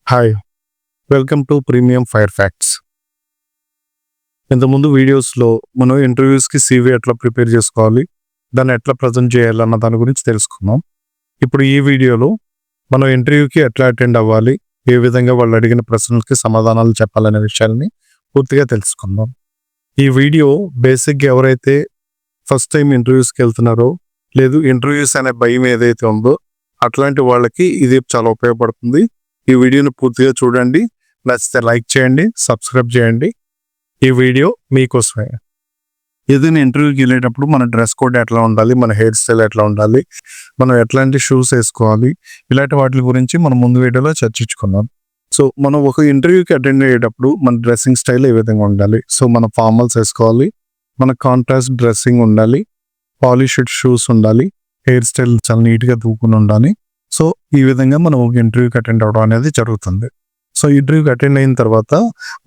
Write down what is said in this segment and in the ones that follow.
Hi! Welcome to premium fire facts. ఇంతకుముందు వీడియోస్‌లో మనం ఇంటర్వ్యూస్‌కి సీవీ ఎట్లా ప్రిపేర్ చేసుకోవాలి, దాన్ని ఎట్లా ప్రెజెంట్ చేయాలన్న దాని గురించి తెలుసుకున్నాం. ఇప్పుడు ఈ వీడియోలో మనం ఇంటర్వ్యూకి ఎట్లా అటెండ్ అవ్వాలి, ఏ విధంగా వాళ్ళు అడిగిన ప్రశ్నలకి సమాధానాలు చెప్పాలనే విషయాల్ని పూర్తిగా తెలుసుకుందాం. ఈ వీడియో బేసిక్‌గా ఎవరైతే ఫస్ట్ టైం ఇంటర్వ్యూస్‌కి వెళ్తున్నారో, లేదు ఇంటర్వ్యూస్ అనే భయం ఏదైతే ఉందో అట్లాంటి వాళ్ళకి ఇది చాలా ఉపయోగపడుతుంది. ఈ వీడియోని పూర్తిగా చూడండి. నచ్చితే లైక్ చేయండి, సబ్స్క్రైబ్ చేయండి. ఈ వీడియో మీకోసమే. ఏదైనా ఇంటర్వ్యూకి వెళ్ళేటప్పుడు మన డ్రెస్ కోడ్ ఎట్లా ఉండాలి, మన హెయిర్ స్టైల్ ఎట్లా ఉండాలి, మనం ఎట్లాంటి షూస్ వేసుకోవాలి, ఇలాంటి వాటి గురించి మనం ముందు వీడియోలో చర్చించుకున్నాం. సో మనం ఒక ఇంటర్వ్యూకి అటెండ్ అయ్యేటప్పుడు మన డ్రెస్సింగ్ స్టైల్ ఏ విధంగా ఉండాలి. సో మన ఫార్మల్స్ వేసుకోవాలి, మన కాంట్రాస్ట్ డ్రెస్సింగ్ ఉండాలి, పాలిష్డ్ షూస్ ఉండాలి, హెయిర్ స్టైల్ చాలా నీట్గా దూకుని ఉండాలి. సో ఈ విధంగా మనం ఒక ఇంటర్వ్యూకి అటెండ్ అవ్వడం అనేది జరుగుతుంది. సో ఇంటర్వ్యూకి అటెండ్ అయిన తర్వాత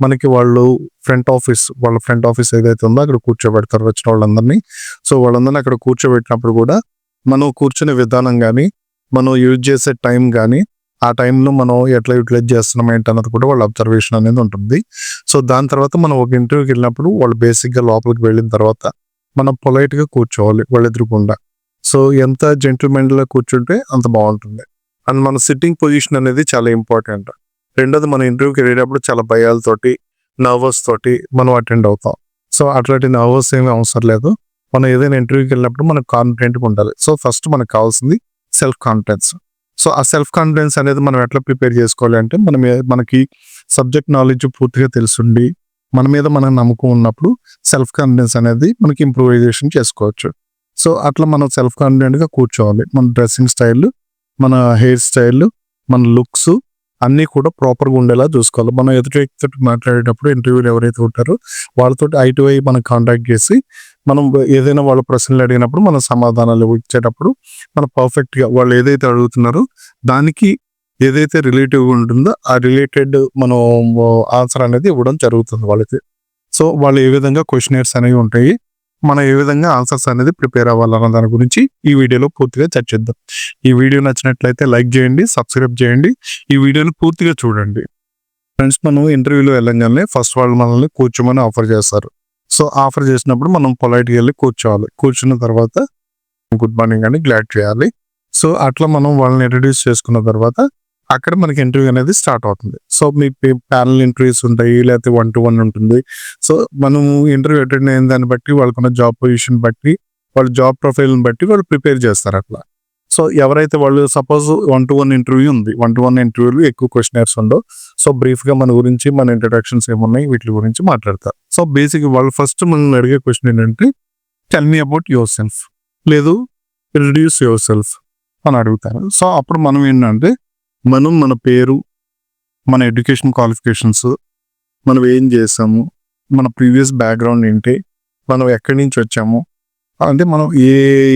మనకి వాళ్ళ ఫ్రంట్ ఆఫీస్ ఏదైతే ఉందో అక్కడ కూర్చోబెడతారు వచ్చిన వాళ్ళందరినీ. సో వాళ్ళందరినీ అక్కడ కూర్చోబెట్టినప్పుడు కూడా మనం కూర్చునే విధానం కానీ, మనం యూజ్ చేసే టైం కానీ, ఆ టైంలో మనం ఎట్లా యూటిలైజ్ చేస్తున్నాం ఏంటన్నది కూడా వాళ్ళ అబ్జర్వేషన్ అనేది ఉంటుంది. సో దాని తర్వాత మనం ఒక ఇంటర్వ్యూకి వెళ్ళినప్పుడు వాళ్ళు బేసిక్గా లోపలికి వెళ్ళిన తర్వాత మనం పొలైట్గా కూర్చోవాలి వాళ్ళ ఎదురుకుండా. సో ఎంత జెంటిల్మెన్గా కూర్చుంటే అంత బాగుంటుంది. అండ్ మన సిట్టింగ్ పొజిషన్ అనేది చాలా ఇంపార్టెంట్. రెండోది, మన ఇంటర్వ్యూకి వెళ్ళేటప్పుడు చాలా భయాలతోటి, నర్వస్ తోటి మనం అటెండ్ అవుతాం. సో అట్లాంటి నర్వస్ ఏమీ అవసరం లేదు. మనం ఏదైనా ఇంటర్వ్యూకి వెళ్ళినప్పుడు మనకు కాన్ఫిడెంట్గా ఉండాలి. సో ఫస్ట్ మనకు కావాల్సింది సెల్ఫ్ కాన్ఫిడెన్స్. సో ఆ సెల్ఫ్ కాన్ఫిడెన్స్ అనేది మనం ఎట్లా ప్రిపేర్ చేసుకోవాలి అంటే, మనకి సబ్జెక్ట్ నాలెడ్జ్ పూర్తిగా తెలుసుండి మన మీద మనం నమ్మకం ఉన్నప్పుడు సెల్ఫ్ కాన్ఫిడెన్స్ అనేది మనకి ఇంప్రూవైజేషన్ చేసుకోవచ్చు. సో అట్లా మనం సెల్ఫ్ కాన్ఫిడెంట్గా కూర్చోవాలి. మన డ్రెస్సింగ్ స్టైల్, మన హెయిర్ స్టైల్, మన లుక్స్ అన్నీ కూడా ప్రాపర్గా ఉండేలా చూసుకోవాలి. మనం ఎదుటి వ్యక్తితో మాట్లాడేటప్పుడు ఇంటర్వ్యూలు ఎవరైతే ఉంటారో వాళ్ళతో ఐ టు ఐ మనం కాంటాక్ట్ చేసి మనం ఏదైనా వాళ్ళ ప్రశ్నలు అడిగినప్పుడు మన సమాధానాలు ఇచ్చేటప్పుడు మనం పర్ఫెక్ట్గా వాళ్ళు ఏదైతే అడుగుతున్నారో దానికి ఏదైతే రిలేటివ్గా ఉంటుందో ఆ రిలేటెడ్ మనం ఆన్సర్ అనేది ఇవ్వడం జరుగుతుంది వాళ్ళకి. సో వాళ్ళు ఏ విధంగా క్వశ్చనర్స్ అనేవి ఉంటాయి, మనం ఏ విధంగా ఆన్సర్స్ అనేది ప్రిపేర్ అవ్వాలన్న దాని గురించి ఈ వీడియోలో పూర్తిగా చర్చిద్దాం. ఈ వీడియో నచ్చినట్లయితే లైక్ చేయండి, సబ్స్క్రైబ్ చేయండి. ఈ వీడియోని పూర్తిగా చూడండి. ఫ్రెండ్స్, మనం ఇంటర్వ్యూలో వెళ్ళంగానే ఫస్ట్ వాళ్ళు మనల్ని కూర్చోమని ఆఫర్ చేస్తారు. సో ఆఫర్ చేసినప్పుడు మనం పొలైట్గా వెళ్ళి కూర్చోవాలి. కూర్చున్న తర్వాత గుడ్ మార్నింగ్ అని గ్లాడ్ చేయాలి. సో అట్లా మనం వాళ్ళని ఇంట్రడ్యూస్ చేసుకున్న తర్వాత అక్కడ మనకి ఇంటర్వ్యూ అనేది స్టార్ట్ అవుతుంది. సో మీ ప్యానల్ ఇంటర్వ్యూస్ ఉంటాయి, లేకపోతే 1-to-1 ఉంటుంది. సో మనం ఇంటర్వ్యూ అటెండ్ అయిన దాన్ని బట్టి, వాళ్ళకున్న జాబ్ పొజిషన్ బట్టి, వాళ్ళ జాబ్ ప్రొఫైల్ని బట్టి వాళ్ళు ప్రిపేర్ చేస్తారు అట్లా. సో ఎవరైతే వాళ్ళు సపోజ్ 1-to-1 ఇంటర్వ్యూ ఉంది, 1-to-1 ఇంటర్వ్యూలు ఎక్కువ క్వశ్చనర్స్ ఉండవు. సో బ్రీఫ్గా మన గురించి, మన ఇంట్రడక్షన్స్ ఏమున్నాయి వీటి గురించి మాట్లాడతారు. సో బేసిక్ వాళ్ళు ఫస్ట్ మనల్ని అడిగే క్వశ్చన్ ఏంటంటే, tell me about your self, లేదు ఇంట్రడ్యూస్ యువర్ సెల్ఫ్ అని అడుగుతారు. సో అప్పుడు మనం ఏంటంటే మన పేరు, మన ఎడ్యుకేషన్ క్వాలిఫికేషన్స్, మనం ఏం చేసాము, మన ప్రీవియస్ బ్యాక్గ్రౌండ్ ఏంటి, మనం ఎక్కడి నుంచి వచ్చాము, అంటే మనం ఏ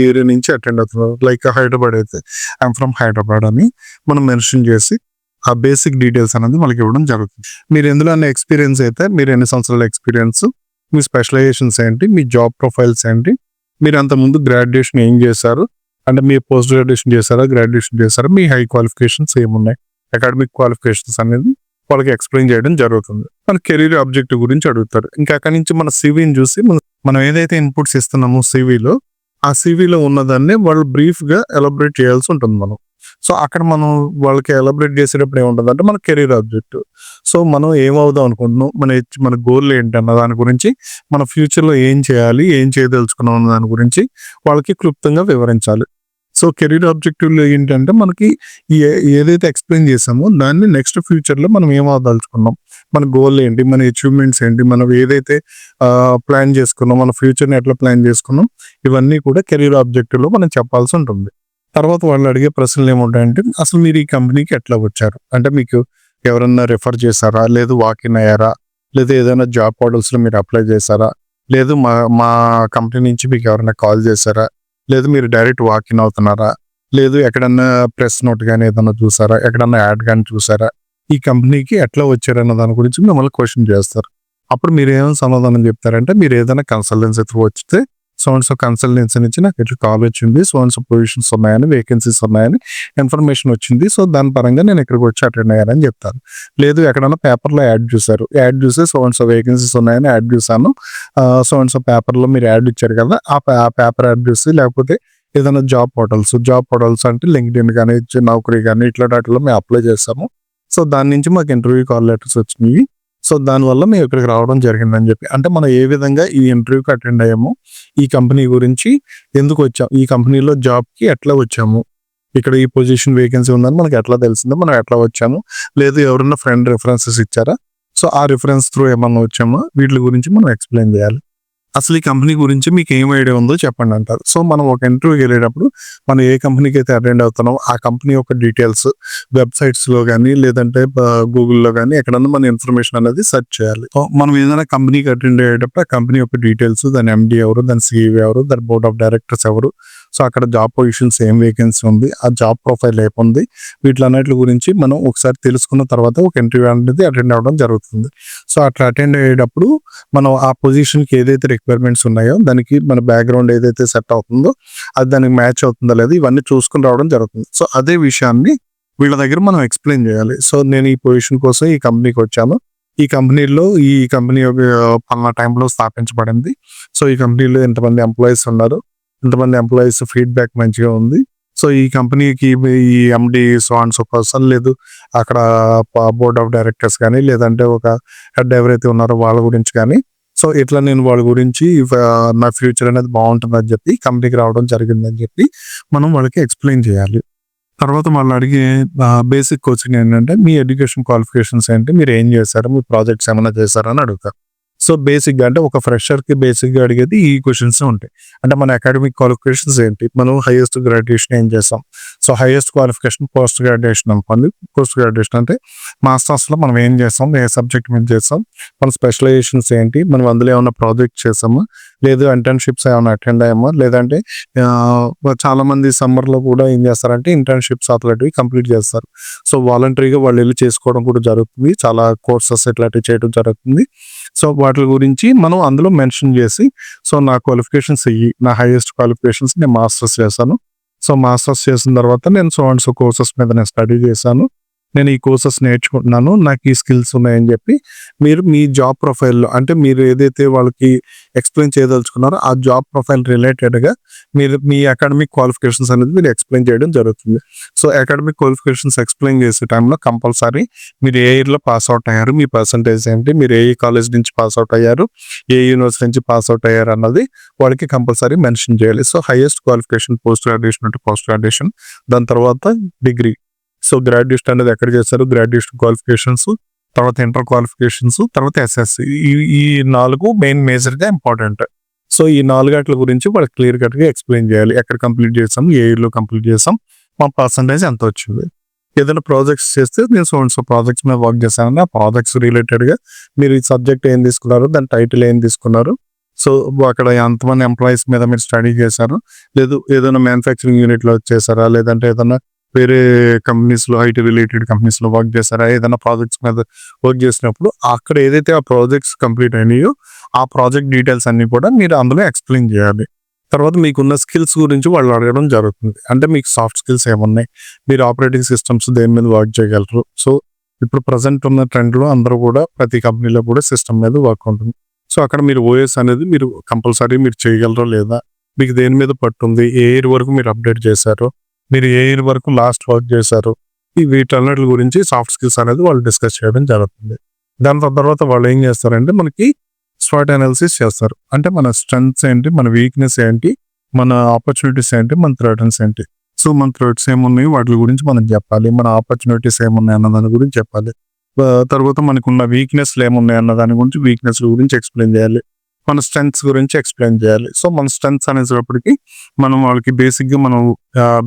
ఏరియా నుంచి అటెండ్ అవుతున్నారు. లైక్ హైదరాబాద్ అయితే ఐఎమ్ ఫ్రమ్ హైదరాబాద్ అని మనం మెన్షన్ చేసి ఆ బేసిక్ డీటెయిల్స్ అనేది మనకి ఇవ్వడం జరుగుతుంది. మీరు ఎందులో అనే ఎక్స్పీరియన్స్ అయితే, మీరు ఎన్ని సంవత్సరాల ఎక్స్పీరియన్స్, మీ స్పెషలైజేషన్స్ ఏంటి, మీ జాబ్ ప్రొఫైల్స్ ఏంటి, మీరు అంతకుముందు గ్రాడ్యుయేషన్ ఏం చేశారు, అంటే మీరు పోస్ట్ గ్రాడ్యుయేషన్ చేశారా, గ్రాడ్యుయేషన్ చేశారా, మీ హై క్వాలిఫికేషన్స్ ఏమున్నాయి, అకాడమిక్ క్వాలిఫికేషన్స్ అనేది వాళ్ళకి ఎక్స్ప్లెయిన్ చేయడం జరుగుతుంది. మన కెరీర్ ఆబ్జెక్టివ్ గురించి అడుగుతారు. ఇంకా అక్కడి నుంచి మన సివిని చూసి మనం ఏదైతే ఇన్పుట్స్ ఇస్తున్నామో సివిలో, ఆ సివిలో ఉన్నదాన్ని వాళ్ళు బ్రీఫ్గా ఎలాబరేట్ చేయాల్సి ఉంటుంది మనం. సో అక్కడ మనం వాళ్ళకి ఎలాబరేట్ చేసేటప్పుడు ఏముంటుంది అంటే మన కెరీర్ ఆబ్జెక్టివ్. సో మనం ఏమవుదాం అనుకుంటున్నాం, మన గోల్ ఏంటి అన్న దాని గురించి, మన ఫ్యూచర్లో ఏం చేయాలి, ఏం చేయదలుచుకున్నాం అన్న దాని గురించి వాళ్ళకి క్లుప్తంగా వివరించాలి. సో కెరీర్ ఆబ్జెక్టివ్లో ఏంటంటే మనకి ఏదైతే ఎక్స్ప్లెయిన్ చేసామో దాన్ని నెక్స్ట్ ఫ్యూచర్లో మనం ఏమవదలుచుకున్నాం, మన గోల్ ఏంటి, మన అచీవ్మెంట్స్ ఏంటి, మనం ఏదైతే ప్లాన్ చేసుకున్నాం, మన ఫ్యూచర్ని ఎట్లా ప్లాన్ చేసుకున్నాం, ఇవన్నీ కూడా కెరీర్ ఆబ్జెక్టివ్లో మనం చెప్పాల్సి ఉంటుంది. తర్వాత వాళ్ళు అడిగే ప్రశ్నలు ఏముంటాయంటే, అసలు మీరు ఈ కంపెనీకి ఎట్లా వచ్చారు, అంటే మీకు ఎవరన్నా రెఫర్ చేశారా, లేదు వాకిన్ అయ్యారా, లేదా ఏదైనా జాబ్ పోర్టల్స్లో మీరు అప్లై చేశారా, లేదు మా కంపెనీ నుంచి మీకు ఎవరైనా కాల్ చేశారా, లేదు మీరు డైరెక్ట్ వాకిన్ అవుతున్నారా, లేదు ఎక్కడన్నా ప్రెస్ నోట్ కానీ ఏదైనా చూసారా, ఎక్కడన్నా యాడ్ కానీ చూసారా, ఈ కంపెనీకి ఎట్లా వచ్చారన్న దాని గురించి మిమ్మల్ని క్వశ్చన్ చేస్తారు. అప్పుడు మీరు ఏమైనా సమాధానం చెప్తారంటే, మీరు ఏదైనా కన్సల్టెన్సీ త్రూ వస్తే సో అండ్ సో కన్సల్టెన్సీ నుంచి నాకు ఇట్లా కాల్ వచ్చింది, సో అండ్ సో పొజిషన్స్ ఉన్నాయని, వేకెన్సీస్ ఉన్నాయని ఇన్ఫర్మేషన్ వచ్చింది. సో దాని పరంగా నేను ఇక్కడికి వచ్చి అటెండ్ అయ్యానని చెప్తాను. లేదు ఎక్కడన్నా పేపర్లో యాడ్ చూసారు, యాడ్ చూసి సో అండ్ సో వేకెన్సీస్ ఉన్నాయని యాడ్ చూసాను, సో అండ్ సో పేపర్లో మీరు యాడ్ ఇచ్చారు కదా, ఆ పేపర్ యాడ్ చూసి, లేకపోతే ఏదైనా జాబ్ పోర్టల్స్ అంటే లింక్డ్ఇన్ కానీ, నౌకరీ కానీ ఇట్లా వాటిలో మేము అప్లై చేస్తాము. సో దాని నుంచి మాకు ఇంటర్వ్యూ కాల్ లెటర్స్ వచ్చినాయి. సో దానివల్ల మేము ఇక్కడికి రావడం జరిగిందని చెప్పి, అంటే మనం ఏ విధంగా ఈ ఇంటర్వ్యూకి అటెండ్ అయ్యాము, ఈ కంపెనీ గురించి ఎందుకు వచ్చాము, ఈ కంపెనీలో జాబ్కి ఎట్లా వచ్చాము, ఇక్కడ ఈ పొజిషన్ వేకెన్సీ ఉందని మనకి ఎట్లా తెలిసిందో, మనం ఎట్లా వచ్చాము, లేదు ఎవరైనా ఫ్రెండ్ రిఫరెన్సెస్ ఇచ్చారా, సో ఆ రిఫరెన్స్ త్రూ ఏమన్నా వచ్చామో, వీటి గురించి మనం ఎక్స్ప్లెయిన్ చేయాలి. అసలు ఈ కంపెనీ గురించి మీకు ఏం ఐడియా ఉందో చెప్పండి అంటారు. సో మనం ఒక ఇంటర్వ్యూకి వెళ్ళేటప్పుడు మనం ఏ కంపెనీకి అయితే అటెండ్ అవుతున్నామో ఆ కంపెనీ యొక్క డీటెయిల్స్ వెబ్సైట్స్లో కానీ, లేదంటే గూగుల్లో కానీ ఎక్కడన్నా మన ఇన్ఫర్మేషన్ అనేది సెర్చ్ చేయాలి. మనం ఏదైనా కంపెనీకి అటెండ్ అయ్యేటప్పుడు ఆ కంపెనీ యొక్క డీటెయిల్స్, దాని ఎండి ఎవరు, దాని సిఇఓ ఎవరు, దాని బోర్డ్ ఆఫ్ డైరెక్టర్స్ ఎవరు, సో అక్కడ జాబ్ పొజిషన్స్ ఏం వేకెన్సీ ఉంది, ఆ జాబ్ ప్రొఫైల్ ఏముంది, వీటిలన్నిటి గురించి మనం ఒకసారి తెలుసుకున్న తర్వాత ఒక ఇంటర్వ్యూ అనేది అటెండ్ అవ్వడం జరుగుతుంది. సో అట్లా అటెండ్ అయ్యేటప్పుడు మనం ఆ పొజిషన్కి ఏదైతే రిక్వైర్మెంట్స్ ఉన్నాయో దానికి మన బ్యాక్గ్రౌండ్ ఏదైతే సెట్ అవుతుందో అది దానికి మ్యాచ్ అవుతుందో లేదో ఇవన్నీ చూసుకుని రావడం జరుగుతుంది. సో అదే విషయాన్ని వీళ్ళ దగ్గర మనం ఎక్స్ప్లెయిన్ చేయాలి. సో నేను ఈ పొజిషన్ కోసం ఈ కంపెనీకి వచ్చాను, ఈ కంపెనీ పలానా టైంలో స్థాపించబడింది, సో ఈ కంపెనీలో ఎంతమంది ఎంప్లాయీస్ ఉన్నారు, ఎంతమంది ఎంప్లాయీస్ ఫీడ్బ్యాక్ మంచిగా ఉంది, సో ఈ కంపెనీకి ఈ ఎండి సో అండ్ సో పర్సన్, లేదు అక్కడ బోర్డ్ ఆఫ్ డైరెక్టర్స్ కానీ, లేదంటే ఒక హెడ్ ఎవరైతే ఉన్నారో వాళ్ళ గురించి కానీ, సో ఇట్లా నేను వాళ్ళ గురించి నా ఫ్యూచర్ అనేది బాగుంటుందని చెప్పి కంపెనీకి రావడం జరిగిందని చెప్పి మనం వాళ్ళకి ఎక్స్ప్లెయిన్ చేయాలి. తర్వాత వాళ్ళు అడిగే బేసిక్ కోచింగ్ ఏంటంటే మీ ఎడ్యుకేషన్ క్వాలిఫికేషన్స్ ఏంటి, మీరు ఏం చేశారు, మీ ప్రాజెక్ట్స్ ఏమైనా చేశారని అడుగుతారు. సో బేసిక్గా అంటే ఒక ఫ్రెషర్కి బేసిక్గా అడిగేది ఈ క్వశ్చన్స్ ఉంటాయి. అంటే మన అకాడమిక్ క్వాలిఫికేషన్స్ ఏంటి, మనం హైయెస్ట్ గ్రాడ్యుయేషన్ ఏం చేస్తాం, so highest qualification post graduation అనుకోండి. పోస్ట్ గ్రాడ్యుయేషన్ అంటే మాస్టర్స్లో మనం ఏం చేస్తాం, ఏ సబ్జెక్ట్ మీద చేస్తాం, మన స్పెషలైజేషన్స్ ఏంటి, మనం అందులో ఏమైనా ప్రాజెక్ట్ చేసామా, లేదు ఇంటర్న్షిప్స్ ఏమైనా అటెండ్ అయ్యామా, లేదంటే చాలా మంది సమ్మర్లో కూడా ఏం చేస్తారంటే ఇంటర్న్షిప్స్ అట్లాంటివి కంప్లీట్ చేస్తారు. సో వాలంటరీగా వాళ్ళు వెళ్ళి చేసుకోవడం కూడా జరుగుతుంది, చాలా కోర్సెస్ ఇట్లాంటివి చేయడం జరుగుతుంది. సో వాటి గురించి మనం అందులో మెన్షన్ చేసి, సో నా క్వాలిఫికేషన్స్ ఇవి, నా హైయెస్ట్ క్వాలిఫికేషన్స్, నేను మాస్టర్స్ చేశాను, సో మాస్టర్స్ చేసిన తర్వాత నేను సో అండ్ సో కోర్సెస్ మీద నేను స్టడీ చేశాను, నేను ఈ కోర్సెస్ నేర్చుకుంటున్నాను, నాకు ఈ స్కిల్స్ ఉన్నాయని చెప్పి మీరు మీ జాబ్ ప్రొఫైల్లో, అంటే మీరు ఏదైతే వాళ్ళకి ఎక్స్ప్లెయిన్ చేయదలుచుకున్నారో ఆ జాబ్ ప్రొఫైల్ రిలేటెడ్గా మీరు మీ అకాడమిక్ క్వాలిఫికేషన్స్ అనేది మీరు ఎక్స్ప్లెయిన్ చేయడం జరుగుతుంది. సో అకాడమిక్ క్వాలిఫికేషన్స్ ఎక్స్ప్లెయిన్ చేసే టైంలో కంపల్సరీ మీరు ఏ ఇయర్లో పాస్ అవుట్ అయ్యారు, మీ పర్సంటేజ్ ఏంటి, మీరు ఏ కాలేజ్ నుంచి పాస్ అవుట్ అయ్యారు, ఏ యూనివర్సిటీ నుంచి పాస్ అవుట్ అయ్యారు అన్నది వాళ్ళకి కంపల్సరీ మెన్షన్ చేయాలి. So highest qualification post graduation అంటే పోస్ట్ గ్రాడ్యుయేషన్, దాని తర్వాత డిగ్రీ, సో గ్రాడ్యుయేషన్ అనేది ఎక్కడ చేస్తారు, గ్రాడ్యుయేషన్ క్వాలిఫికేషన్స్, తర్వాత ఇంటర్ క్వాలిఫికేషన్స్, తర్వాత ఎస్ఎస్సి, ఈ 4 మెయిన్ మేజర్గా ఇంపార్టెంట్. సో ఈ 4 గురించి వాళ్ళకి క్లియర్ కట్గా ఎక్స్ప్లెయిన్ చేయాలి. ఎక్కడ కంప్లీట్ చేసాం, ఏ ఇయర్లో కంప్లీట్ చేసాం, మా పర్సంటేజ్ ఎంత వచ్చింది. ఏదైనా ప్రాజెక్ట్స్ చేస్తే నేను సో ప్రాజెక్ట్స్ మీద వర్క్ చేశానని ఆ ప్రాజెక్ట్స్ రిలేటెడ్గా మీరు ఈ సబ్జెక్ట్ ఏం తీసుకున్నారు, దాని టైటిల్ ఏం తీసుకున్నారు, సో అక్కడ ఎంతమంది ఎంప్లాయీస్ మీద మీరు స్టడీ చేశారు, లేదు ఏదైనా మ్యానుఫ్యాక్చరింగ్ యూనిట్లో చేశారా, లేదంటే ఏదైనా వేరే కంపెనీస్లో ఐటీ రిలేటెడ్ కంపెనీస్లో వర్క్ చేస్తారా, ఏదైనా ప్రాజెక్ట్స్ మీద వర్క్ చేసినప్పుడు అక్కడ ఏదైతే ఆ ప్రాజెక్ట్స్ కంప్లీట్ అయినాయో ఆ ప్రాజెక్ట్ డీటెయిల్స్ అన్ని కూడా మీరు అందులో ఎక్స్ప్లెయిన్ చేయాలి. తర్వాత మీకున్న స్కిల్స్ గురించి వాళ్ళు అడగడం జరుగుతుంది. అంటే మీకు సాఫ్ట్ స్కిల్స్ ఏమున్నాయి, మీరు ఆపరేటింగ్ సిస్టమ్స్ దేని మీద వర్క్ చేయగలరు. సో ఇప్పుడు ప్రజెంట్ ఉన్న ట్రెండ్లో అందరూ కూడా ప్రతి కంపెనీలో కూడా సిస్టమ్ మీద వర్క్ ఉంటుంది. సో అక్కడ మీరు ఓఎస్ అనేది మీరు కంపల్సరీ మీరు చేయగలరో లేదా, మీకు దేని మీద పట్టుంది, ఏ ఇయర్ వరకు మీరు అప్డేట్ చేశారో, మీరు ఏ ఇయర్ వరకు లాస్ట్ వర్క్ చేశారు, ఈ వీటన్నిటి గురించి సాఫ్ట్ స్కిల్స్ అనేది వాళ్ళు డిస్కస్ చేయడం జరుగుతుంది. దాని తర్వాత వాళ్ళు ఏం చేస్తారంటే మనకి స్వాట్ అనాలిసిస్ చేస్తారు. అంటే మన స్ట్రెంగ్త్స్ ఏంటి, మన వీక్నెస్ ఏంటి, మన ఆపర్చునిటీస్ ఏంటి, మన థ్రెట్స్ ఏంటి. సో మన థ్రెట్స్ ఏమున్నాయి వాటి గురించి మనం చెప్పాలి, మన ఆపర్చునిటీస్ ఏమున్నాయి అన్న దాని గురించి చెప్పాలి. తర్వాత మనకున్న వీక్నెస్లు ఏమున్నాయి అన్న దాని గురించి వీక్నెస్ గురించి ఎక్స్ప్లెయిన్ చేయాలి, మన స్ట్రెంగ్త్స్ గురించి ఎక్స్ప్లెయిన్ చేయాలి. సో మన స్ట్రెంగ్త్స్ అనేటప్పటికి మనం వాళ్ళకి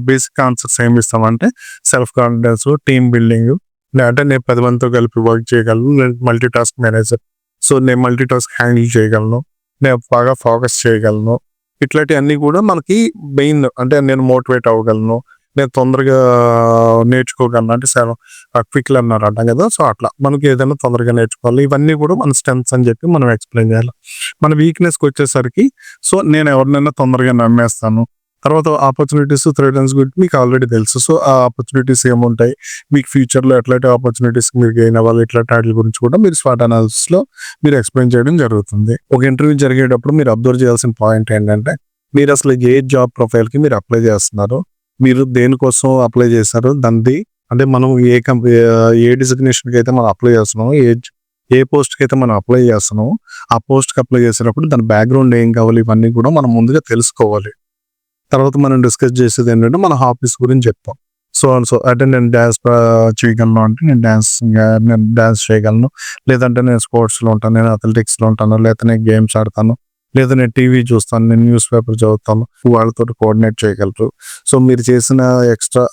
బేసిక్ ఆన్సర్స్ ఏమి ఇస్తామంటే సెల్ఫ్ కాన్ఫిడెన్స్, టీమ్ బిల్డింగ్, అంటే నేను 10 మందితో కలిపి వర్క్ చేయగలను, నేను మల్టీ టాస్క్ మేనేజర్, సో నేను మల్టీ టాస్క్ హ్యాండిల్ చేయగలను, నేను బాగా ఫోకస్ చేయగలను, ఇట్లాంటివన్నీ కూడా మనకి మెయిన్. అంటే నేను మోటివేట్ అవ్వగలను, నేను తొందరగా నేర్చుకోగలను అంటే క్విక్ లెర్నర్ అంటాం కదా. సో అట్లా మనకి ఏదైనా తొందరగా నేర్చుకోవాలి. ఇవన్నీ కూడా మన స్ట్రెంగ్త్స్ అని చెప్పి మనం ఎక్స్ప్లెయిన్ చేయాలి. మన వీక్నెస్కి వచ్చేసరికి సో నేను ఎవరినైనా తొందరగా నమ్మేస్తాను. తర్వాత ఆపర్చునిటీస్ థ్రెటన్స్ గురించి మీకు ఆల్రెడీ తెలుసు. సో ఆ ఆపర్చునిటీస్ ఏముంటాయి, మీకు ఫ్యూచర్లో ఎట్లాంటి ఆపర్చునిటీస్ మీరు గెయిన్ అవ్వాలి, ఇట్లాంటి వాటి గురించి కూడా మీరు స్వాట్ అనాలిసిస్లో మీరు ఎక్స్ప్లెయిన్ చేయడం జరుగుతుంది. ఒక ఇంటర్వ్యూ జరిగేటప్పుడు మీరు అబ్జర్వ్ చేయాల్సిన పాయింట్ ఏంటంటే మీరు అసలు ఏ జాబ్ ప్రొఫైల్కి మీరు అప్లై చేస్తున్నారు, మీరు దేనికోసం అప్లై చేశారు, దాన్ని అంటే మనం ఏ డిజిగ్నేషన్కి అయితే మనం అప్లై చేస్తున్నామో, ఏ పోస్ట్కి అయితే మనం అప్లై చేస్తున్నామో ఆ పోస్ట్కి అప్లై చేసేటప్పుడు దాని బ్యాక్గ్రౌండ్ ఏం కావాలి, ఇవన్నీ కూడా మనం ముందుగా తెలుసుకోవాలి. తర్వాత మనం డిస్కస్ చేసేది ఏంటంటే మన హాబీస్ గురించి చెప్తాం. అంటే నేను డ్యాన్స్ చేయగలను అంటే నేను డ్యాన్స్ చేయగలను, లేదంటే నేను స్పోర్ట్స్లో ఉంటాను, నేను అథ్లెటిక్స్లో ఉంటాను, లేకపోతే నేను గేమ్స్ ఆడతాను, లేదా నేను టీవీ చూస్తాను, నేను న్యూస్ పేపర్ చదువుతాను, వాళ్ళతో కోఆర్డినేట్ చేయగలరు. సో మీరు చేసిన ఎక్స్ట్రా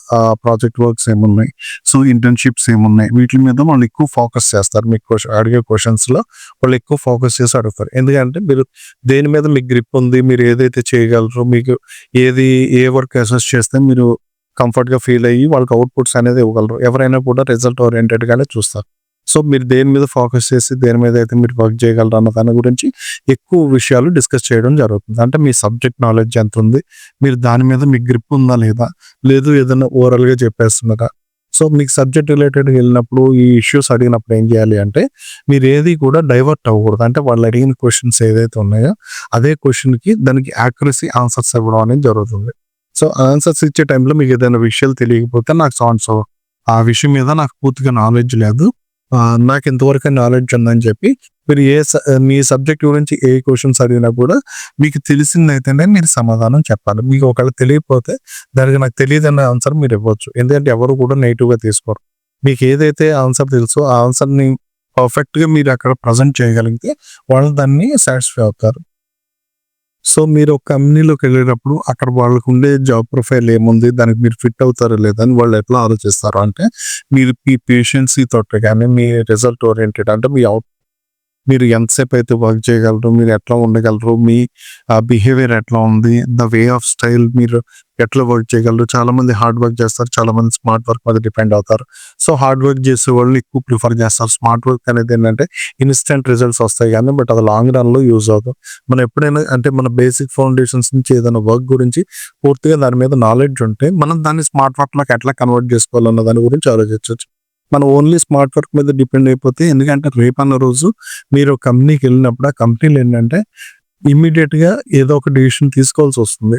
ప్రాజెక్ట్ వర్క్స్ ఏమున్నాయి, సో ఇంటర్న్షిప్స్ ఏమున్నాయి, వీటి మీద వాళ్ళు ఎక్కువ ఫోకస్ చేస్తారు. మీకు అడిగే క్వశ్చన్స్లో వాళ్ళు ఎక్కువ ఫోకస్ చేసి అడుగుతారు. ఎందుకంటే మీరు దేని మీద మీకు గ్రిప్ ఉంది, మీరు ఏదైతే చేయగలరో, మీకు ఏ వర్క్ అసెస్ చేస్తే మీరు కంఫర్ట్గా ఫీల్ అయ్యి వాళ్ళకి అవుట్పుట్స్ అనేది ఇవ్వగలరు. ఎవరైనా కూడా రిజల్ట్ ఓరియంటెడ్గానే చూస్తారు. సో మీరు దేని మీద ఫోకస్ చేసి దేని మీద అయితే మీరు వర్క్ చేయగలరు అన్న దాని గురించి ఎక్కువ విషయాలు డిస్కస్ చేయడం జరుగుతుంది. అంటే మీ సబ్జెక్ట్ నాలెడ్జ్ ఎంత ఉంది, మీరు దాని మీద మీకు గ్రిప్ ఉందా లేదా, లేదు ఏదైనా ఓవరాల్గా చెప్పేస్తున్నారా. సో మీకు సబ్జెక్ట్ రిలేటెడ్గా వెళ్ళినప్పుడు ఈ ఇష్యూస్ అడిగినప్పుడు ఏం చేయాలి అంటే మీరు ఏది కూడా డైవర్ట్ అవ్వకూడదు. అంటే వాళ్ళు అడిగిన క్వశ్చన్స్ ఏదైతే ఉన్నాయో అదే క్వశ్చన్కి దానికి యాక్యురసీ ఆన్సర్స్ ఇవ్వడం అనేది జరుగుతుంది. సో ఆన్సర్స్ ఇచ్చే టైంలో మీకు ఏదైనా విషయాలు తెలియకపోతే నాకు ఆ విషయం మీద నాకు పూర్తిగా నాలెడ్జ్ లేదు, నాకు ఇంతవరకు నాలెడ్జ్ ఉందని చెప్పి మీరు మీ సబ్జెక్ట్ గురించి ఏ క్వశ్చన్స్ అడిగినా కూడా మీకు తెలిసిందైతేనే మీరు సమాధానం చెప్పాలి. మీకు ఒకవేళ తెలియకపోతే దానికి నాకు తెలియదన్న ఆన్సర్ మీరు ఇవ్వచ్చు. ఎందుకంటే ఎవరు కూడా నెగిటివ్గా తీసుకోరు. మీకు ఏదైతే ఆన్సర్ తెలుసో ఆ ఆన్సర్ని పర్ఫెక్ట్గా మీరు అక్కడ ప్రజెంట్ చేయగలిగితే వాళ్ళు దాన్ని సాటిస్ఫై అవుతారు. సో మీరు ఒక కంపెనీలోకి వెళ్ళేటప్పుడు అక్కడ వాళ్ళకు ఉండే జాబ్ ప్రొఫైల్ ఏముంది, దానికి మీరు ఫిట్ అవుతారో లేదని వాళ్ళు ఎట్లా ఆలోచిస్తారు అంటే మీరు మీ పేషెన్సీ తోటి కానీ మీ రిజల్ట్ ఓరియంటెడ్ అంటే మీరు ఎంతసేపు అయితే వర్క్ చేయగలరు, మీరు ఎట్లా ఉండగలరు, మీ బిహేవియర్ ఎట్లా ఉంది, ద వే ఆఫ్ స్టైల్, మీరు ఎట్లా వర్క్ చేయగలరు. చాలా మంది హార్డ్ వర్క్ చేస్తారు, చాలా మంది స్మార్ట్ వర్క్ మీద డిపెండ్ అవుతారు. సో హార్డ్ వర్క్ చేసే వాళ్ళు ఎక్కువ ప్రిఫర్ చేస్తారు. స్మార్ట్ వర్క్ అనేది ఏంటంటే ఇన్స్టెంట్ రిజల్ట్స్ వస్తాయి కానీ బట్ అది లాంగ్ రన్ లో యూజ్ అవుతుంది. మనం ఎప్పుడైనా అంటే మన బేసిక్ ఫౌండేషన్స్ నుంచి ఏదైనా వర్క్ గురించి పూర్తిగా దాని మీద నాలెడ్జ్ ఉంటే మనం దాన్ని స్మార్ట్ వర్క్ లోకి ఎట్లా కన్వర్ట్ చేసుకోవాలన్న దాని గురించి ఆలోచించవచ్చు. మనం ఓన్లీ స్మార్ట్ వర్క్ మీద డిపెండ్ అయిపోతే, ఎందుకంటే రేపన్న రోజు మీరు ఒక కంపెనీకి వెళ్ళినప్పుడు ఆ కంపెనీలు ఏంటంటే ఇమ్మీడియట్ గా ఏదో ఒక డిసిషన్ తీసుకోవాల్సి వస్తుంది.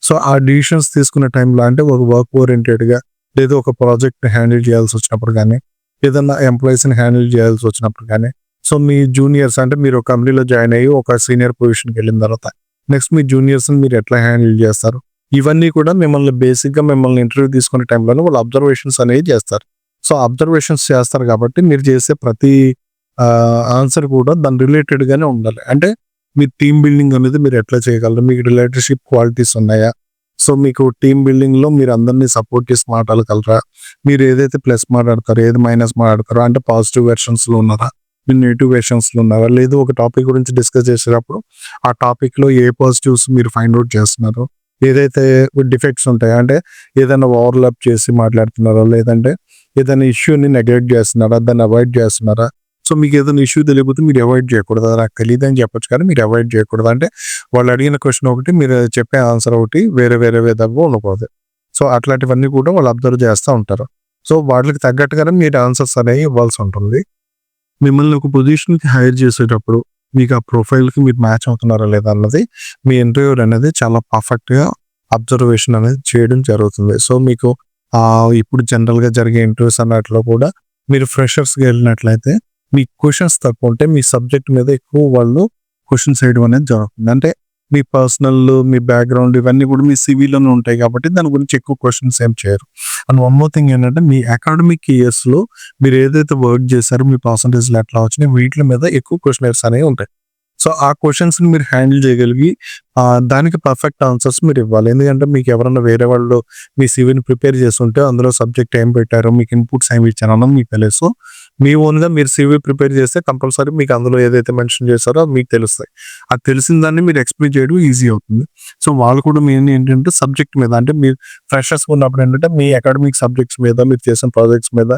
సో ఆ డిసిషన్స్ తీసుకునే టైంలో అంటే ఒక వర్క్ ఓరియంటెడ్ గా లేదా ఒక ప్రాజెక్ట్ హ్యాండిల్ చేయాల్సి వచ్చినప్పుడు కానీ, ఏదన్నా ఎంప్లాయీస్ ని హ్యాండిల్ చేయాల్సి వచ్చినప్పుడు కానీ, సో మీ జూనియర్స్ అంటే మీరు ఒక కంపెనీలో జాయిన్ అయ్యి ఒక సీనియర్ పొజిషన్కి వెళ్ళిన తర్వాత నెక్స్ట్ మీ జూనియర్స్ ని మీరు ఎట్లా హ్యాండిల్ చేస్తారు, ఇవన్నీ కూడా మిమ్మల్ని ఇంటర్వ్యూ తీసుకునే టైంలోనే వాళ్ళు అబ్జర్వేషన్స్ అనేవి చేస్తారు. సో అబ్జర్వేషన్స్ చేస్తారు కాబట్టి మీరు చేసే ప్రతి ఆన్సర్ కూడా దాని రిలేటెడ్ గానే ఉండాలి. అంటే మీ టీమ్ బిల్డింగ్ అనేది మీరు ఎట్లా చేయగలరు, మీకు రిలేటర్షిప్ క్వాలిటీస్ ఉన్నాయా, సో మీకు టీమ్ బిల్డింగ్ లో మీరు అందరినీ సపోర్ట్ చేసి మాట్లాడగలరా, మీరు ఏదైతే ప్లస్ మాట్లాడతారో ఏది మైనస్ మాట్లాడతారో అంటే పాజిటివ్ వెర్షన్స్ లో ఉన్నారా, మీరు నెగిటివ్ వెర్షన్స్ లో ఉన్నారా, లేదు ఒక టాపిక్ గురించి డిస్కస్ చేసేటప్పుడు ఆ టాపిక్ లో ఏ పాజిటివ్స్ మీరు ఫైండ్ అవుట్ చేస్తున్నారు, ఏదైతే డిఫెక్ట్స్ ఉంటాయో అంటే ఏదైనా ఓవర్లాప్ చేసి మాట్లాడుతున్నారో లేదంటే ఏదైనా ఇష్యూని నెగ్లెక్ట్ చేస్తున్నారా, దాన్ని అవాయిడ్ చేస్తున్నారా. సో మీకు ఏదైనా ఇష్యూ తెలియకపోతే మీరు అవాయిడ్ చేయకూడదు, నాకు తెలియదు అని చెప్పొచ్చు కానీ మీరు అవాయిడ్ చేయకూడదు. అంటే వాళ్ళు అడిగిన క్వశ్చన్ ఒకటి, మీరు చెప్పే ఆన్సర్ ఒకటి వేరే విధంగా ఉండకూడదు. సో అట్లాంటివన్నీ కూడా వాళ్ళు అబ్జర్వ్ చేస్తూ ఉంటారు. సో వాటికి తగ్గట్టుగానే మీరు ఆన్సర్స్ అనేవి ఇవ్వాల్సి ఉంటుంది. మిమ్మల్ని ఒక పొజిషన్కి హైర్ చేసేటప్పుడు మీకు ఆ ప్రొఫైల్కి మీరు మ్యాచ్ అవుతున్నారా లేదా అన్నది మీ ఇంటర్వ్యూర్ అనేది చాలా పర్ఫెక్ట్గా అబ్జర్వేషన్ అనేది చేయడం జరుగుతుంది. సో మీకు ఇప్పుడు జనరల్గా జరిగే ఇంటర్వ్యూస్ అన్నట్లో కూడా మీరు ఫ్రెషర్స్గా వెళ్ళినట్లయితే మీ క్వశ్చన్స్ తక్కువ ఉంటే మీ సబ్జెక్ట్ మీద ఎక్కువ వాళ్ళు క్వశ్చన్స్ వేయడం అనేది జరుగుతుంది. అంటే మీ పర్సనల్, మీ బ్యాక్గ్రౌండ్ ఇవన్నీ కూడా మీ సివిలోనే ఉంటాయి కాబట్టి దాని గురించి ఎక్కువ క్వశ్చన్స్ ఏం చేయరు. అండ్ వన్ మోర్ థింగ్ ఏంటంటే మీ అకాడమిక్ ఇయర్స్లో మీరు ఏదైతే వర్క్ చేశారో మీ పర్సంటేజ్లు ఎట్లా వచ్చినాయి వీటి మీద ఎక్కువ క్వశ్చనర్స్ అనేవి ఉంటాయి. సో ఆ క్వశ్చన్స్ని మీరు హ్యాండిల్ చేయగలిగి దానికి పర్ఫెక్ట్ ఆన్సర్స్ మీరు ఇవ్వాలి. ఎందుకంటే మీకు ఎవరన్నా వేరే వాళ్ళు మీ సివిని ప్రిపేర్ చేస్తుంటే అందులో సబ్జెక్ట్ ఏం పెట్టారో, మీకు ఇన్పుట్స్ ఏమి ఇచ్చారో మీకు తెలియదు. మీ ఓన్గా మీరు సీవీ ప్రిపేర్ చేస్తే కంపల్సరీ మీకు అందులో ఏదైతే మెన్షన్ చేశారో అది మీకు తెలుస్తాయి. అది తెలిసిన దాన్ని మీరు ఎక్స్ప్లెయిన్ చేయడం ఈజీ అవుతుంది. సో వాళ్ళు కూడా మెయిన్ ఏంటంటే సబ్జెక్ట్ మీద, అంటే మీరు ఫ్రెషర్స్ ఉన్నప్పుడు ఏంటంటే మీ అకాడమిక్ సబ్జెక్ట్స్ మీద, మీరు చేసిన ప్రాజెక్ట్స్ మీద,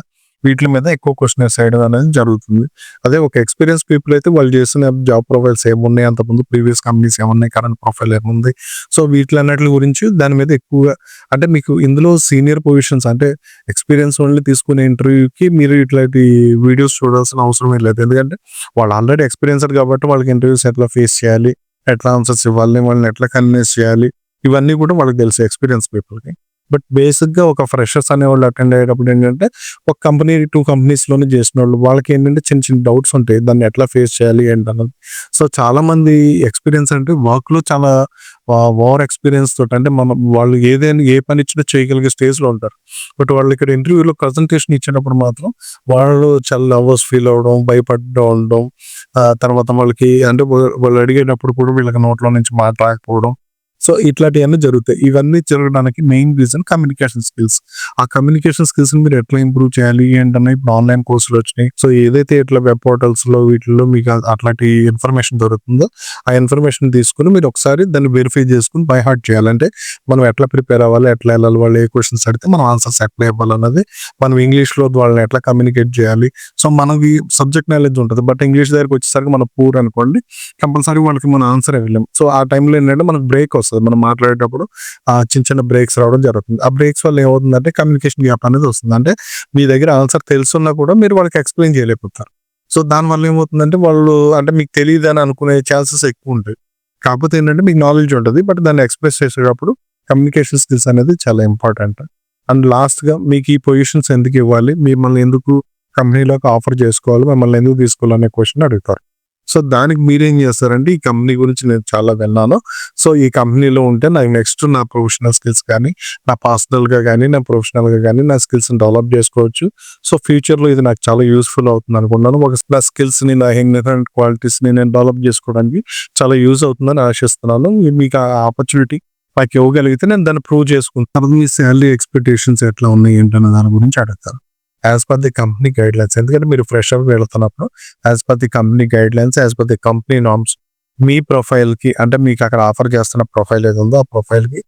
వీటి మీద ఎక్కువ క్వశ్చన్స్ వేయడం అనేది జరుగుతుంది. అదే ఒక ఎక్స్పీరియన్స్ పీపుల్ అయితే వాళ్ళు చేసిన జాబ్ ప్రొఫైల్స్ ఏమున్నాయి, అంతకుముందు ప్రీవియస్ కంపెనీస్ ఏమున్నాయి, కరెంట్ ప్రొఫైల్ ఏముంది, సో వీటిలన్నిటి గురించి దాని మీద ఎక్కువగా, అంటే మీకు ఇందులో సీనియర్ పొజిషన్స్ అంటే ఎక్స్పీరియన్స్ ఓన్లీ తీసుకునే ఇంటర్వ్యూకి మీరు ఇట్లాంటి వీడియోస్ చూడాల్సిన అవసరం లేదు. ఎందుకంటే వాళ్ళు ఆల్రెడీ ఎక్స్పీరియన్స్డ్ కాబట్టి వాళ్ళకి ఇంటర్వ్యూస్ ఎట్లా ఫేస్ చేయాలి, ఎట్లా ఆన్సర్స్ ఇవ్వాలి, వాళ్ళని ఎట్లా కన్విన్స్ చేయాలి, ఇవన్నీ కూడా వాళ్ళకి తెలుసు ఎక్స్పీరియన్స్ పీపుల్కి. బట్ బేసిక్గా ఒక ఫ్రెషర్స్ అనేవాళ్ళు అటెండ్ అయ్యేటప్పుడు ఏంటంటే ఒక కంపెనీ 2 కంపెనీస్లోనే చేసిన వాళ్ళు, వాళ్ళకి ఏంటంటే చిన్న చిన్న డౌట్స్ ఉంటాయి, దాన్ని ఎట్లా ఫేస్ చేయాలి ఏంటన్నది. సో చాలా మంది ఎక్స్పీరియన్స్ అంటే వర్క్లో చాలా ఓవర్ ఎక్స్పీరియన్స్ తోటి, అంటే వాళ్ళు ఏదైనా ఏ పని ఇచ్చినా చేయగలిగే స్టేజ్లో ఉంటారు. బట్ వాళ్ళు ఇక్కడ ఇంటర్వ్యూలో ప్రజెంటేషన్ ఇచ్చేటప్పుడు మాత్రం వాళ్ళు చాలా నర్వస్ ఫీల్ అవ్వడం, భయపడడం ఉండడం, తర్వాత వాళ్ళకి అంటే వాళ్ళు అడిగేటప్పుడు కూడా వీళ్ళకి నోట్లో నుంచి మాట రాకపోవడం, సో ఇట్లాంటివన్నీ జరుగుతాయి. ఇవన్నీ జరగడానికి మెయిన్ రీజన్ కమ్యూనికేషన్ స్కిల్స్. ఆ కమ్యూనికేషన్ స్కిల్స్ మీరు ఎట్లా ఇంప్రూవ్ చేయాలి ఏంటన్నా ఇప్పుడు ఆన్లైన్ కోర్సులు వచ్చినాయి. సో ఏదైతే ఇట్లా వెబ్ పోర్టల్స్ లో వీటిల్లో మీకు అట్లాంటి ఇన్ఫర్మేషన్ దొరుకుతుందో ఆ ఇన్ఫర్మేషన్ తీసుకుని మీరు ఒకసారి దాన్ని వెరిఫై చేసుకుని బై హార్ట్ చేయాలంటే మనం ఎట్లా ప్రిపేర్ అవ్వాలి, ఎట్లా వెళ్ళాలి, వాళ్ళు ఏ క్వశ్చన్స్ అడిగితే మనం ఆన్సర్స్ ఎట్లా ఇవ్వాలన్నది, మనం ఇంగ్లీష్ లో వాళ్ళని ఎట్లా కమ్యూనికేట్ చేయాలి. సో మనకి సబ్జెక్ట్ నాలెడ్జ్ ఉంటుంది, బట్ ఇంగ్లీష్ దగ్గరికి వచ్చేసరికి మన పూర్ అనుకోండి, కంపల్సరీ వాళ్ళకి మన ఆన్సర్ ఇవ్వలేం. సో ఆ టైంలో ఏంటంటే మనకు బ్రేక్ వస్తుంది, మనం మాట్లాడేటప్పుడు చిన్న చిన్న బ్రేక్స్ రావడం జరుగుతుంది. ఆ బ్రేక్స్ వల్ల ఏమవుతుందంటే కమ్యూనికేషన్ గ్యాప్ అనేది వస్తుంది. అంటే మీ దగ్గర ఆన్సర్ తెలుసున్నా కూడా మీరు వాళ్ళకి ఎక్స్ప్లెయిన్ చేయలేకపోతారు. సో దానివల్ల ఏమవుతుందంటే వాళ్ళు అంటే మీకు తెలియదు అని అనుకునే ఛాన్సెస్ ఎక్కువ ఉంటాయి. కాకపోతే ఏంటంటే మీకు నాలెడ్జ్ ఉంటుంది, బట్ దాన్ని ఎక్స్ప్రెస్ చేసేటప్పుడు కమ్యూనికేషన్ స్కిల్స్ అనేది చాలా ఇంపార్టెంట్. అండ్ లాస్ట్గా మీకు ఈ పొజిషన్స్ ఎందుకు ఇవ్వాలి, మిమ్మల్ని ఎందుకు కంపెనీలోకి ఆఫర్ చేసుకోవాలి, మిమ్మల్ని ఎందుకు తీసుకోవాలనే క్వశ్చన్ అడుగుతారు. సో దానికి మీరేం చేస్తారంటే ఈ కంపెనీ గురించి నేను చాలా విన్నాను, సో ఈ కంపెనీలో ఉంటే నాకు నెక్స్ట్ నా ప్రొఫెషనల్ స్కిల్స్ కానీ, నా పర్సనల్గా కానీ, నా ప్రొఫెషనల్గా కానీ నా స్కిల్స్ని డెవలప్ చేసుకోవచ్చు. సో ఫ్యూచర్లో ఇది నాకు చాలా యూస్ఫుల్ అవుతుంది అనుకున్నాను. ఒక నా స్కిల్స్ని, నా ఇన్హెరెంట్ క్వాలిటీస్ని నేను డెవలప్ చేసుకోవడానికి చాలా యూజ్ అవుతుందని ఆశిస్తున్నాను. మీకు ఆ ఆపర్చునిటీ నాకు ఇవ్వగలిగితే నేను దాన్ని ప్రూవ్ చేసుకుంటాను. మీ శాలరీ ఎక్స్పెక్టేషన్స్ ఎట్లా ఉన్నాయి ఏంటన్న దాని గురించి అడుగుతారు. As per the company guidelines, ఎందుకంటే మీరు ఫ్రెషర్ వెళ్తున్నప్పుడు as per the company guidelines, as per the company norms, మీ ప్రొఫైల్కి అంటే మీకు అక్కడ ఆఫర్ చేస్తున్న ప్రొఫైల్ ఏది ఉందో ఆ ప్రొఫైల్కి,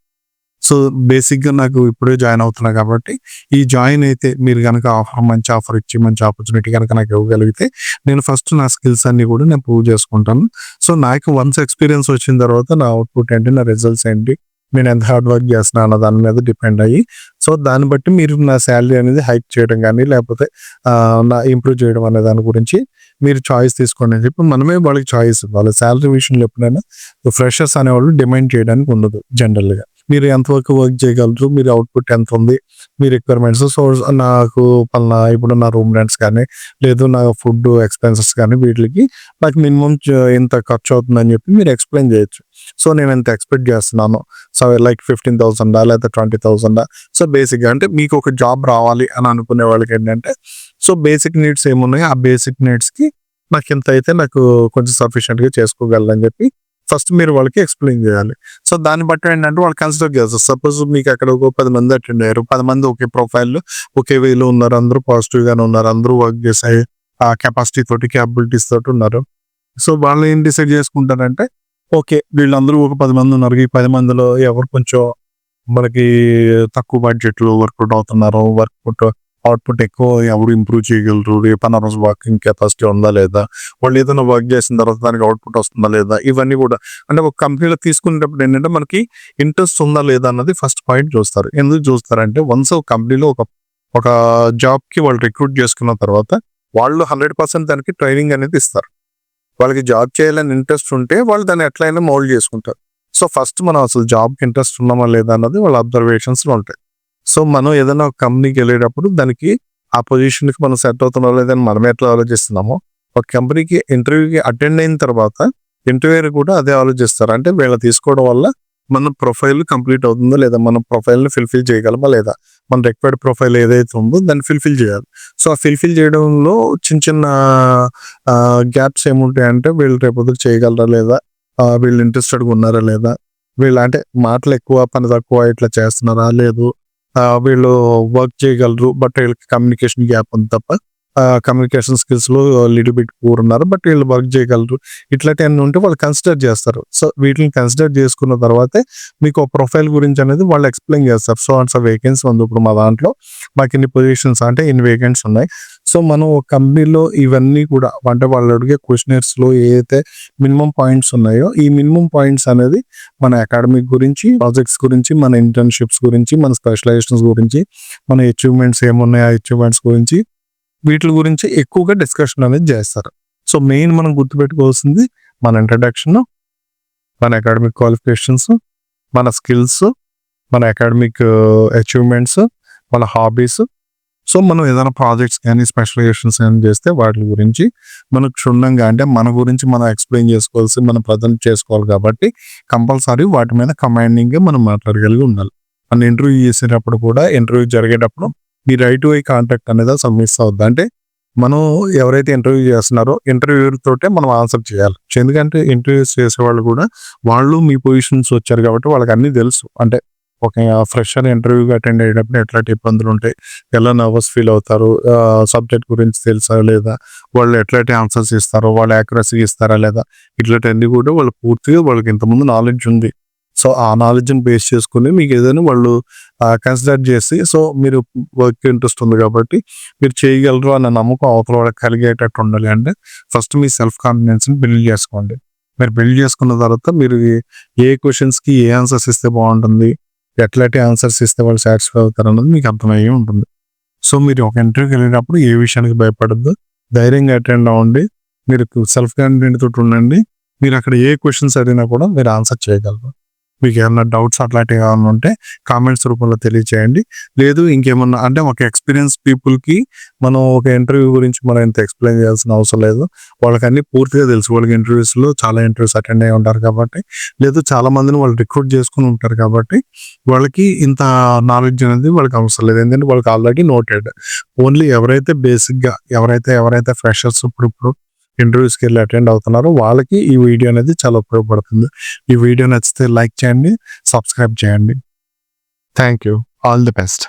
సో బేసిక్గా నాకు ఇప్పుడే జాయిన్ అవుతున్నా కాబట్టి ఈ జాయిన్ అయితే మీరు కనుక మంచి ఆఫర్ ఇచ్చి మంచి ఆపర్చునిటీ కనుక నాకు ఇవ్వగలిగితే నేను ఫస్ట్ నా స్కిల్స్ అన్ని కూడా నేను ప్రూవ్ చేసుకుంటాను. సో నాకు వన్స్ ఎక్స్పీరియన్స్ వచ్చిన తర్వాత నా అవుట్పుట్ ఏంటి, నా రిజల్ట్స్ ఏంటి, నేను ఎంత హార్డ్ వర్క్ చేస్తున్నా అన్న దాని మీద డిపెండ్ అయ్యి, సో దాన్ని బట్టి మీరు నా శాలరీ అనేది హైక్ చేయడం కానీ లేకపోతే నా ఇంప్రూవ్ చేయడం అనే దాని గురించి మీరు చాయిస్ తీసుకోండి అని చెప్పి మనమే వాళ్ళకి చాయిస్ ఇవ్వాలి. శాలరీ విషయంలో ఎప్పుడైనా ఫ్రెషర్స్ అనేవాళ్ళు డిమాండ్ చేయడానికి ఉండదు జనరల్గా. మీరు ఎంతవరకు వర్క్ చేయగలరు, మీరు అవుట్పుట్ ఎంత ఉంది, మీ రిక్వైర్మెంట్స్, సో నాకు పలానా ఇప్పుడు నా రూమ్ రెంట్స్ కానీ లేదు నా ఫుడ్ ఎక్స్పెన్సెస్ కానీ వీటికి నాకు మినిమం ఇంత ఖర్చు అవుతుందని చెప్పి మీరు ఎక్స్ప్లెయిన్ చేయొచ్చు. సో నేను ఎంత ఎక్స్పెక్ట్ చేస్తున్నాను, సో లైక్ 15,000 లేదా 20,000. సో బేసిక్గా అంటే మీకు ఒక జాబ్ రావాలి అని అనుకునే వాళ్ళకి ఏంటంటే సో బేసిక్ నీడ్స్ ఏమున్నాయో ఆ బేసిక్ నీడ్స్కి నాకు ఇంత అయితే నాకు కొంచెం సఫిషియెంట్గా చేసుకోగలరని చెప్పి ఫస్ట్ మీరు వాళ్ళకి ఎక్స్ప్లెయిన్ చేయాలి. సో దాన్ని బట్టి ఏంటంటే వాళ్ళు కన్సిడర్ చేస్తారు. సపోజ్ మీకు అక్కడ ఒక 10 మంది అటెండ్ అయ్యారు, 10 మంది ఒకే ప్రొఫైల్ ఒకే వేలో ఉన్నారు, అందరూ పాజిటివ్ గానే ఉన్నారు, అందరూ వర్క్ చేసే ఆ కెపాసిటీ తోటి క్యాపబిలిటీస్ తోటి ఉన్నారు. సో వాళ్ళు ఏం డిసైడ్ చేసుకుంటారంటే ఓకే వీళ్ళందరూ ఒక 10 మంది ఉన్నారు, ఈ 10 మందిలో ఎవరు కొంచెం మనకి తక్కువ బడ్జెట్ లో వర్కౌట్ అవుతున్నారు, అవుట్పుట్ ఎక్కువ ఎవరు ఇంప్రూవ్ చేయగలరు, రేపన్న రోజు వర్కింగ్ కెపాసిటీ ఉందా లేదా, వాళ్ళు ఏదైనా వర్క్ చేసిన తర్వాత దానికి అవుట్పుట్ వస్తుందా లేదా, ఇవన్నీ కూడా అంటే ఒక కంపెనీలో తీసుకునేటప్పుడు ఏంటంటే మనకి ఇంట్రెస్ట్ ఉందా లేదా అన్నది ఫస్ట్ పాయింట్ చూస్తారు. ఎందుకు చూస్తారంటే వన్స్ ఒక కంపెనీలో ఒక జాబ్ కి వాళ్ళు రిక్రూట్ చేసుకున్న తర్వాత వాళ్ళు 100% దానికి ట్రైనింగ్ అనేది ఇస్తారు. వాళ్ళకి జాబ్ చేయాలని ఇంట్రెస్ట్ ఉంటే వాళ్ళు దాన్ని ఎట్లయినా మౌల్డ్ చేసుకుంటారు. సో ఫస్ట్ మనం అసలు జాబ్కి ఇంట్రెస్ట్ ఉన్నామా లేదా అన్నది వాళ్ళ అబ్జర్వేషన్స్ ఉంటాయి. సో మనం ఏదైనా ఒక కంపెనీకి వెళ్ళేటప్పుడు దానికి ఆ పొజిషన్కి మనం సెట్ అవుతున్నా లేదని మనం ఎట్లా ఆలోచిస్తున్నామో ఒక కంపెనీకి ఇంటర్వ్యూకి అటెండ్ అయిన తర్వాత ఇంటర్వ్యూర్ కూడా అదే ఆలోచిస్తారు. అంటే వీళ్ళు తీసుకోవడం వల్ల మన ప్రొఫైల్ కంప్లీట్ అవుతుందో లేదా, మన ప్రొఫైల్ని ఫిల్ఫిల్ చేయగలమా లేదా, మన రిక్వైర్డ్ ప్రొఫైల్ ఏదైతే ఉందో దాన్ని ఫిల్ఫిల్ చేయాలి. సో ఆ ఫిల్ఫిల్ చేయడంలో చిన్న చిన్న గ్యాప్స్ ఏముంటాయంటే వీళ్ళు రేపొద్దు చేయగలరా లేదా, వీళ్ళు ఇంట్రెస్టెడ్గా ఉన్నారా లేదా, వీళ్ళు అంటే మాటలు ఎక్కువ పని తక్కువ ఇట్లా చేస్తున్నారా లేదు, వీళ్ళు వర్క్ చేయగలరు బట్ వీళ్ళకి కమ్యూనికేషన్ గ్యాప్ ఉంది తప్ప కమ్యూనికేషన్ స్కిల్స్‌లో లిటిల్ బిట్ పూర్ ఉన్నారు. బట్ వీళ్ళు వర్క్ చేయగలరు. ఇట్లాంటియన్నీ ఉంటే వాళ్ళు కన్సిడర్ చేస్తారు. సో, వీటిని కన్సిడర్ చేసుకున్న తర్వాతే మీకు ఒక ప్రొఫైల్ గురించి అనేది వాళ్ళు ఎక్స్‌ప్లెయిన్ చేస్తారు. సో అండ్ సో వేకెన్సీ ఉంది ఇప్పుడు మా దాంట్లో. మాకు ఇన్ని పొజిషన్స్ అంటే ఇన్ని వేకెన్సీ ఉన్నాయి. సో, మనం ఒక కంపెనీలో ఇవన్నీ కూడా అంటే వాళ్ళు అడిగే క్వెషనైర్స్‌లో ఏదైతే మినిమమ్ పాయింట్స్ ఉన్నాయో, ఈ మినిమమ్ పాయింట్స్ అనేది మన అకాడమిక్ గురించి, ప్రాజెక్ట్స్ గురించి, మన ఇంటర్న్‌షిప్స్ గురించి, మన స్పెషలైజేషన్స్ గురించి, మన అచీవ్‌మెంట్స్ ఏమున్నాయి ఆ అచీవ్‌మెంట్స్ గురించి, వీటిల గురించి ఎక్కువగా డిస్కషన్ అనేది చేస్తారు. సో, మెయిన్ మనం గుర్తుపెట్టుకోవాల్సింది మన ఇంట్రడక్షన్, మన అకాడమిక్ క్వాలిఫికేషన్స్, మన స్కిల్స్, మన అకాడమిక్ అచీవ్‌మెంట్స్, మన హాబీస్. సో, మనం ఏదైనా ప్రాజెక్ట్స్ గానీ, స్పెషలైజేషన్స్ గానీ చేస్తే వాటి గురించి మనం క్షుణ్ణంగా అంటే మన గురించి మనం ఎక్స్‌ప్లెయిన్ చేసుకోవాల్సి, మనం ప్రజెంట్ చేసుకోవాలి కాబట్టి కంపల్సరీ వాటి మీద కమాండింగ్‌గా మనం మాట్లాడగలిగి ఉండాలి. మన ఇంటర్వ్యూ చేసేటప్పుడు కూడా ఇంటర్వ్యూ జరిగేటప్పుడు మీ రైట్ టు ఐ కాంటాక్ట్ అనేది అసలు మిస్ అవ్వద్దు. అంటే మనం ఎవరైతే ఇంటర్వ్యూ చేస్తున్నారో ఇంటర్వ్యూయర్ తోటే మనం ఆన్సర్ చేయాలి. ఎందుకంటే ఇంటర్వ్యూస్ చేసేవాళ్ళు కూడా వాళ్ళు మీ పొజిషన్స్ వచ్చారు కాబట్టి వాళ్ళకి అన్నీ తెలుసు. అంటే ఒక ఫ్రెషర్ ఇంటర్వ్యూకి అటెండ్ అయ్యేటప్పుడు ఎట్లాంటి ఇబ్బందులు ఉంటాయి, ఎలా నర్వస్ ఫీల్ అవుతారు, సబ్జెక్ట్ గురించి తెలుసా లేదా, వాళ్ళు ఎట్లాంటి ఆన్సర్స్ ఇస్తారో, వాళ్ళు యాక్యురసీ ఇస్తారా లేదా, ఇట్లాంటివన్నీ కూడా వాళ్ళు పూర్తిగా వాళ్ళకి ఇంతకుముందు నాలెడ్జ్ ఉంది. సో, ఆ నాలెడ్జ్‌ని బేస్ చేసుకొని మీకు ఏదైనా వాళ్ళు కన్సిడర్ చేసి సో, మీరు వర్క్ ఇంట్రెస్ట్ ఉంది కాబట్టి మీరు చేయగలరు అన్న నమ్మకం అవతల వాళ్ళకి కలిగేటట్టు ఉండాలి. అంటే ఫస్ట్ మీ సెల్ఫ్ కాన్ఫిడెన్స్‌ని బిల్డ్ చేసుకోండి. మీరు బిల్డ్ చేసుకున్న తర్వాత మీరు ఏ క్వెషన్స్‌కి ఏ ఆన్సర్స్ ఇస్తే బాగుంటుంది, ఎట్లాంటి ఆన్సర్స్ ఇస్తే వాళ్ళు సాటిస్ఫై అవుతారన్నది మీకు అర్థమయ్యే ఉంటుంది. సో, మీరు ఒక ఇంటర్వ్యూకి వెళ్ళినప్పుడు ఏ విషయానికి భయపడొద్దు. ధైర్యంగా అటెండ్ అవ్వండి. మీరు సెల్ఫ్ కాన్ఫిడెంట్ తోటి ఉండండి. మీరు అక్కడ ఏ క్వెషన్స్ అడిగినా కూడా మీరు ఆన్సర్ చేయగలరు. మీకు ఏమన్నా డౌట్స్ అట్లాంటివి ఏమన్నా ఉంటే కామెంట్స్ రూపంలో తెలియచేయండి. లేదు ఇంకేమన్నా అంటే ఒక ఎక్స్‌పీరియన్స్ పీపుల్‌కి మనం ఒక ఇంటర్వ్యూ గురించి మనం ఇంత ఎక్స్‌ప్లెయిన్ చేయాల్సిన అవసరం లేదు. వాళ్ళకన్నీ పూర్తిగా తెలుసు. వాళ్ళకి ఇంటర్వ్యూస్‌లో చాలా ఇంటర్వ్యూస్ అటెండ్ అయ్యి ఉంటారు కాబట్టి, లేదు చాలా మందిని వాళ్ళు రిక్రూట్ చేసుకొని ఉంటారు కాబట్టి, వాళ్ళకి ఇంత నాలెడ్జ్ అనేది వాళ్ళకి అవసరం లేదు. ఎందుకంటే వాళ్ళకి ఆల్రెడీ నోటెడ్. ఓన్లీ ఎవరైతే బేసిక్‌గా ఎవరైతే ఫ్రెషర్స్ ఇప్పుడు ఇంటర్వ్యూస్‌కి వెళ్ళి అటెండ్ అవుతున్నారో వాళ్ళకి ఈ వీడియో అనేది చాలా ఉపయోగపడుతుంది. ఈ వీడియో నచ్చితే లైక్ చేయండి, సబ్స్క్రైబ్ చేయండి. Thank you. All the best.